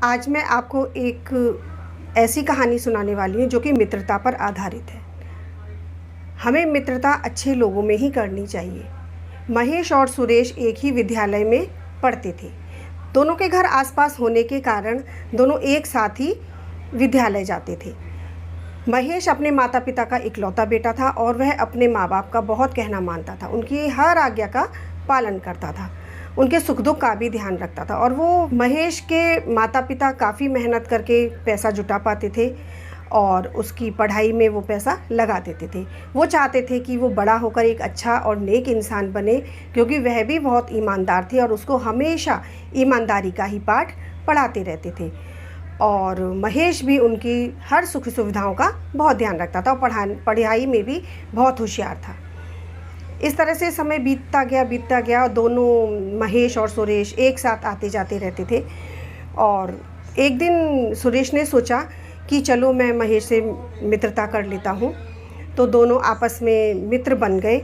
आज मैं आपको एक ऐसी कहानी सुनाने वाली हूँ जो कि मित्रता पर आधारित है। हमें मित्रता अच्छे लोगों में ही करनी चाहिए। महेश और सुरेश एक ही विद्यालय में पढ़ते थे। दोनों के घर आसपास होने के कारण दोनों एक साथ ही विद्यालय जाते थे। महेश अपने माता पिता का इकलौता बेटा था और वह अपने माँ बाप का बहुत कहना मानता था। उनकी हर आज्ञा का पालन करता था, उनके सुख दुख का भी ध्यान रखता था। और वो महेश के माता पिता काफ़ी मेहनत करके पैसा जुटा पाते थे और उसकी पढ़ाई में वो पैसा लगा देते थे। वो चाहते थे कि वो बड़ा होकर एक अच्छा और नेक इंसान बने, क्योंकि वह भी बहुत ईमानदार थे और उसको हमेशा ईमानदारी का ही पाठ पढ़ाते रहते थे। और महेश भी उनकी हर सुख सुविधाओं का बहुत ध्यान रखता था और पढ़ाई में भी बहुत होशियार था। इस तरह से समय बीतता गया और दोनों महेश और सुरेश एक साथ आते जाते रहते थे। और एक दिन सुरेश ने सोचा कि चलो मैं महेश से मित्रता कर लेता हूँ। तो दोनों आपस में मित्र बन गए।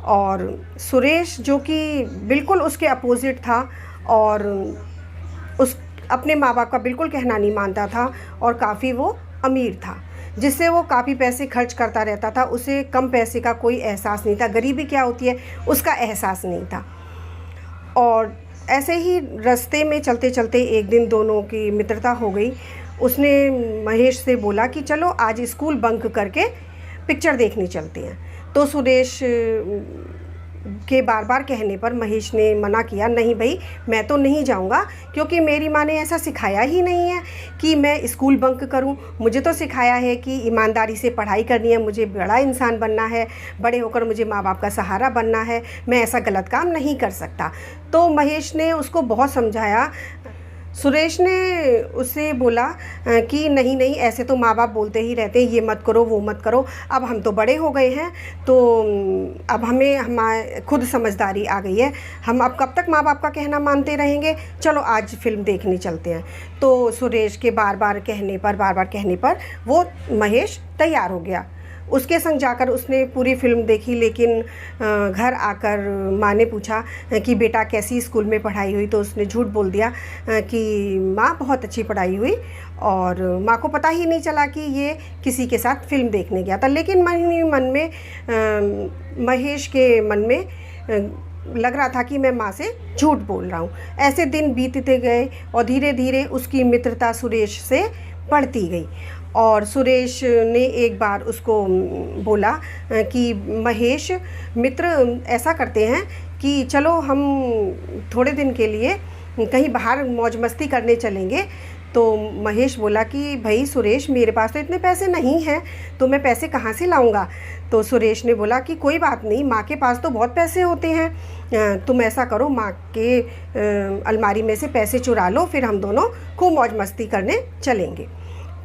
और सुरेश, जो कि बिल्कुल उसके अपोजिट था और उस अपने माँ बाप का बिल्कुल कहना नहीं मानता था और काफ़ी वो अमीर था, जिससे वो काफ़ी पैसे खर्च करता रहता था। उसे कम पैसे का कोई एहसास नहीं था, गरीबी क्या होती है उसका एहसास नहीं था। और ऐसे ही रास्ते में चलते चलते एक दिन दोनों की मित्रता हो गई। उसने महेश से बोला कि चलो आज स्कूल बंक करके पिक्चर देखने चलते हैं। तो सुरेश के बार बार कहने पर महेश ने मना किया, नहीं भाई, मैं तो नहीं जाऊंगा, क्योंकि मेरी माँ ने ऐसा सिखाया ही नहीं है कि मैं स्कूल बंक करूं। मुझे तो सिखाया है कि ईमानदारी से पढ़ाई करनी है, मुझे बड़ा इंसान बनना है, बड़े होकर मुझे माँ बाप का सहारा बनना है, मैं ऐसा गलत काम नहीं कर सकता। तो महेश ने उसको बहुत समझाया। सुरेश ने उससे बोला कि नहीं नहीं, ऐसे तो माँ बाप बोलते ही रहते हैं, ये मत करो वो मत करो, अब हम तो बड़े हो गए हैं, तो अब हमें हमारे खुद समझदारी आ गई है, हम अब कब तक माँ बाप का कहना मानते रहेंगे, चलो आज फिल्म देखने चलते हैं। तो सुरेश के बार बार कहने पर वो महेश तैयार हो गया। उसके संग जाकर उसने पूरी फिल्म देखी। लेकिन घर आकर माँ ने पूछा कि बेटा कैसी स्कूल में पढ़ाई हुई, तो उसने झूठ बोल दिया कि माँ बहुत अच्छी पढ़ाई हुई। और माँ को पता ही नहीं चला कि ये किसी के साथ फिल्म देखने गया था। लेकिन मन में महेश के मन में लग रहा था कि मैं माँ से झूठ बोल रहा हूँ। ऐसे दिन बीतते गए और धीरे धीरे उसकी मित्रता सुरेश से बढ़ती गई। और सुरेश ने एक बार उसको बोला कि महेश, मित्र ऐसा करते हैं कि चलो हम थोड़े दिन के लिए कहीं बाहर मौज मस्ती करने चलेंगे। तो महेश बोला कि भाई सुरेश, मेरे पास तो इतने पैसे नहीं हैं, तो मैं पैसे कहाँ से लाऊंगा। तो सुरेश ने बोला कि कोई बात नहीं, माँ के पास तो बहुत पैसे होते हैं, तुम ऐसा करो, माँ के अलमारी में से पैसे चुरा लो, फिर हम दोनों खूब मौज मस्ती करने चलेंगे।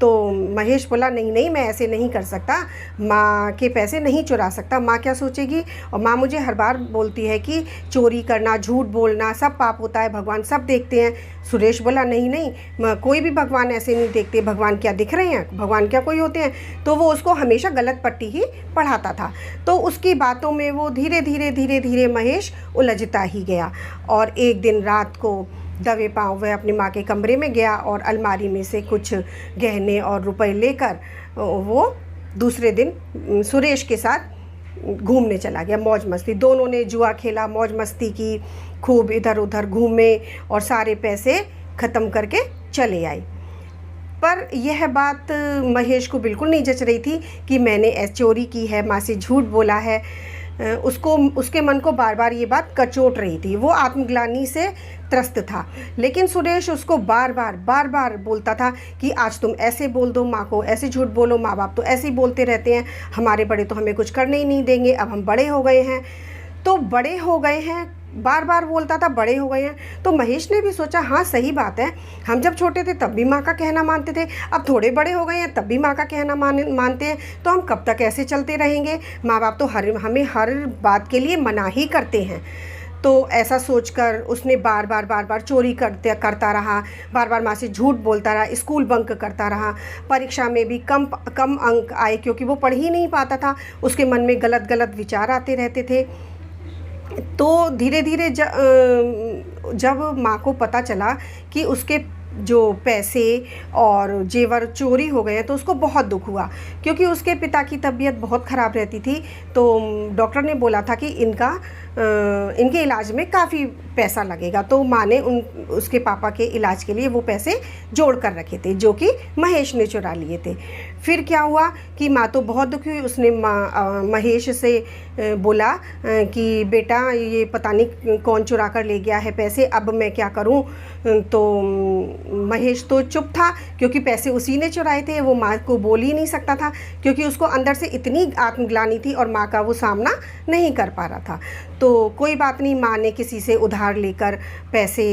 तो महेश बोला नहीं नहीं, मैं ऐसे नहीं कर सकता, माँ के पैसे नहीं चुरा सकता, माँ क्या सोचेगी, और माँ मुझे हर बार बोलती है कि चोरी करना, झूठ बोलना सब पाप होता है, भगवान सब देखते हैं। सुरेश बोला नहीं नहीं, कोई भी भगवान ऐसे नहीं देखते, भगवान क्या दिख रहे हैं, भगवान क्या कोई होते हैं। तो वो उसको हमेशा गलत पट्टी ही पढ़ाता था। तो उसकी बातों में वो धीरे धीरे महेश उलझता ही गया। और एक दिन रात को दबे पाँव वह अपनी माँ के कमरे में गया और अलमारी में से कुछ गहने और रुपए लेकर वो दूसरे दिन सुरेश के साथ घूमने चला गया, मौज मस्ती। दोनों ने जुआ खेला, मौज मस्ती की, खूब इधर उधर घूमे और सारे पैसे ख़त्म करके चले आए। पर यह बात महेश को बिल्कुल नहीं जच रही थी कि मैंने चोरी की है, माँ से झूठ बोला है। उसके मन को बार बार ये बात कचोट रही थी, वो आत्मग्लानि से त्रस्त था। लेकिन सुरेश उसको बार बार बोलता था कि आज तुम ऐसे बोल दो माँ को, ऐसे झूठ बोलो, माँ बाप तो ऐसे ही बोलते रहते हैं, हमारे बड़े तो हमें कुछ करने ही नहीं देंगे, अब हम बड़े हो गए हैं। तो बड़े हो गए हैं, बार बार बोलता था बड़े हो गए हैं। तो महेश ने भी सोचा हाँ सही बात है, हम जब छोटे थे तब भी माँ का कहना मानते थे, अब थोड़े बड़े हो गए हैं तब भी माँ का कहना मानते हैं, तो हम कब तक ऐसे चलते रहेंगे, माँ बाप तो हमें हर बात के लिए मना ही करते हैं। तो ऐसा सोचकर उसने बार बार चोरी करता रहा, बार बार माँ से झूठ बोलता रहा, स्कूल बंक करता रहा। परीक्षा में भी कम अंक आए, क्योंकि वो पढ़ ही नहीं पाता था, उसके मन में गलत विचार आते रहते थे। तो धीरे धीरे जब माँ को पता चला कि उसके जो पैसे और जेवर चोरी हो गए हैं तो उसको बहुत दुख हुआ, क्योंकि उसके पिता की तबीयत बहुत ख़राब रहती थी। तो डॉक्टर ने बोला था कि इनके इलाज में काफ़ी पैसा लगेगा। तो माँ ने उसके पापा के इलाज के लिए वो पैसे जोड़ कर रखे थे, जो कि महेश ने चुरा लिए थे। फिर क्या हुआ कि माँ तो बहुत दुखी हुई। उसने महेश से बोला कि बेटा ये पता नहीं कौन चुरा कर ले गया है पैसे, अब मैं क्या करूं। तो महेश तो चुप था, क्योंकि पैसे उसी ने चुराए थे। वो माँ को बोल ही नहीं सकता था, क्योंकि उसको अंदर से इतनी आत्मग्लानि थी और माँ का वो सामना नहीं कर पा रहा था। तो कोई बात नहीं, माँ ने किसी से उधार लेकर पैसे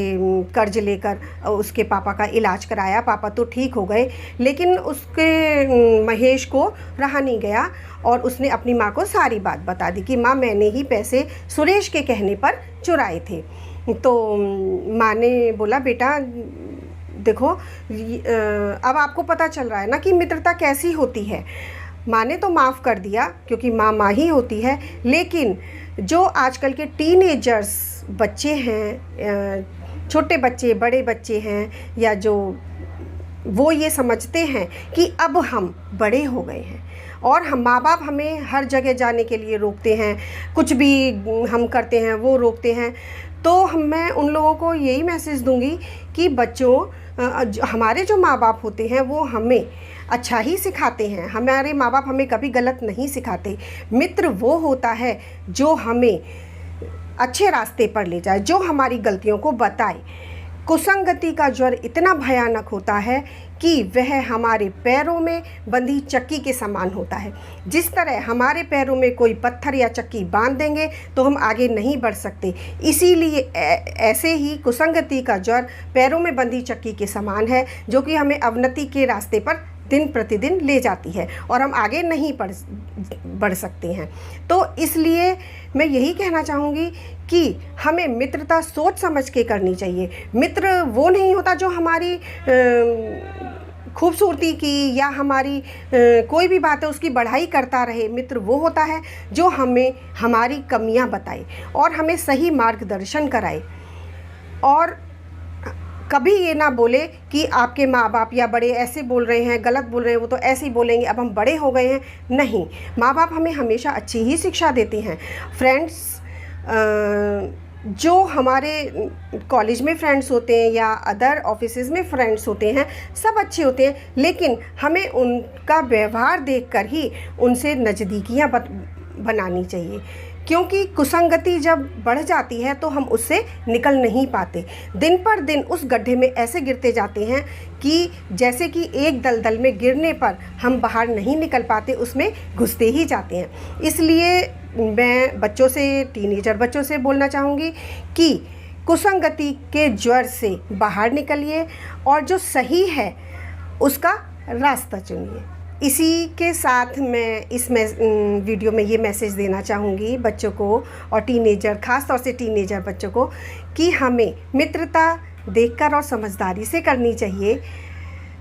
कर्ज लेकर उसके पापा का इलाज कराया। पापा तो ठीक हो गए, लेकिन उसके महेश को रहा नहीं गया और उसने अपनी माँ को सारी बात बता दी कि माँ मैंने ही पैसे सुरेश के कहने पर चुराए थे। तो माँ ने बोला बेटा देखो, अब आपको पता चल रहा है ना कि मित्रता कैसी होती है। माँ ने तो माफ़ कर दिया, क्योंकि माँ माँ ही होती है। लेकिन जो आजकल के टीनेजर्स बच्चे हैं, छोटे बच्चे बड़े बच्चे हैं, या जो वो ये समझते हैं कि अब हम बड़े हो गए हैं और हम माँ बाप हमें हर जगह जाने के लिए रोकते हैं, कुछ भी हम करते हैं वो रोकते हैं। तो मैं उन लोगों को यही मैसेज दूंगी कि बच्चों, हमारे जो माँ बाप होते हैं वो हमें अच्छा ही सिखाते हैं। हमारे माँ बाप हमें कभी गलत नहीं सिखाते। मित्र वो होता है जो हमें अच्छे रास्ते पर ले जाए, जो हमारी गलतियों को बताए। कुसंगति का ज्वर इतना भयानक होता है कि वह हमारे पैरों में बंधी चक्की के समान होता है। जिस तरह हमारे पैरों में कोई पत्थर या चक्की बांध देंगे तो हम आगे नहीं बढ़ सकते, इसीलिए ऐसे ही कुसंगति का ज्वर पैरों में बंधी चक्की के समान है, जो कि हमें अवनति के रास्ते पर दिन प्रतिदिन ले जाती है और हम आगे नहीं बढ़ सकते हैं। तो इसलिए मैं यही कहना चाहूँगी कि हमें मित्रता सोच समझ के करनी चाहिए। मित्र वो नहीं होता जो हमारी खूबसूरती की या हमारी कोई भी बात है उसकी बढ़ाई करता रहे। मित्र वो होता है जो हमें हमारी कमियां बताए और हमें सही मार्गदर्शन कराए, और कभी ये ना बोले कि आपके माँ बाप या बड़े ऐसे बोल रहे हैं, गलत बोल रहे हैं, वो तो ऐसे ही बोलेंगे, अब हम बड़े हो गए हैं। नहीं, माँ बाप हमें हमेशा अच्छी ही शिक्षा देते हैं। फ्रेंड्स, जो हमारे कॉलेज में फ्रेंड्स होते हैं या अदर ऑफिसेज़ में फ्रेंड्स होते हैं, सब अच्छे होते हैं, लेकिन हमें उनका व्यवहार देखकर ही उनसे नज़दीकियाँ बनानी चाहिए। क्योंकि कुसंगति जब बढ़ जाती है तो हम उससे निकल नहीं पाते। दिन पर दिन उस गड्ढे में ऐसे गिरते जाते हैं कि जैसे कि एक दलदल में गिरने पर हम बाहर नहीं निकल पाते, उसमें घुसते ही जाते हैं। इसलिए मैं बच्चों से, टीनेजर बच्चों से बोलना चाहूँगी कि कुसंगति के ज्वर से बाहर निकलिए और जो सही है उसका रास्ता चुनिए। इसी के साथ मैं इस वीडियो में ये मैसेज देना चाहूँगी बच्चों को और टीनेजर, ख़ास तौर से टीनेजर बच्चों को, कि हमें मित्रता देखकर और समझदारी से करनी चाहिए,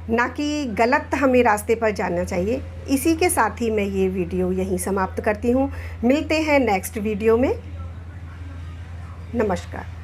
ना कि गलत हमें रास्ते पर जाना चाहिए। इसी के साथ ही मैं ये वीडियो यहीं समाप्त करती हूँ। मिलते हैं नेक्स्ट वीडियो में। नमस्कार।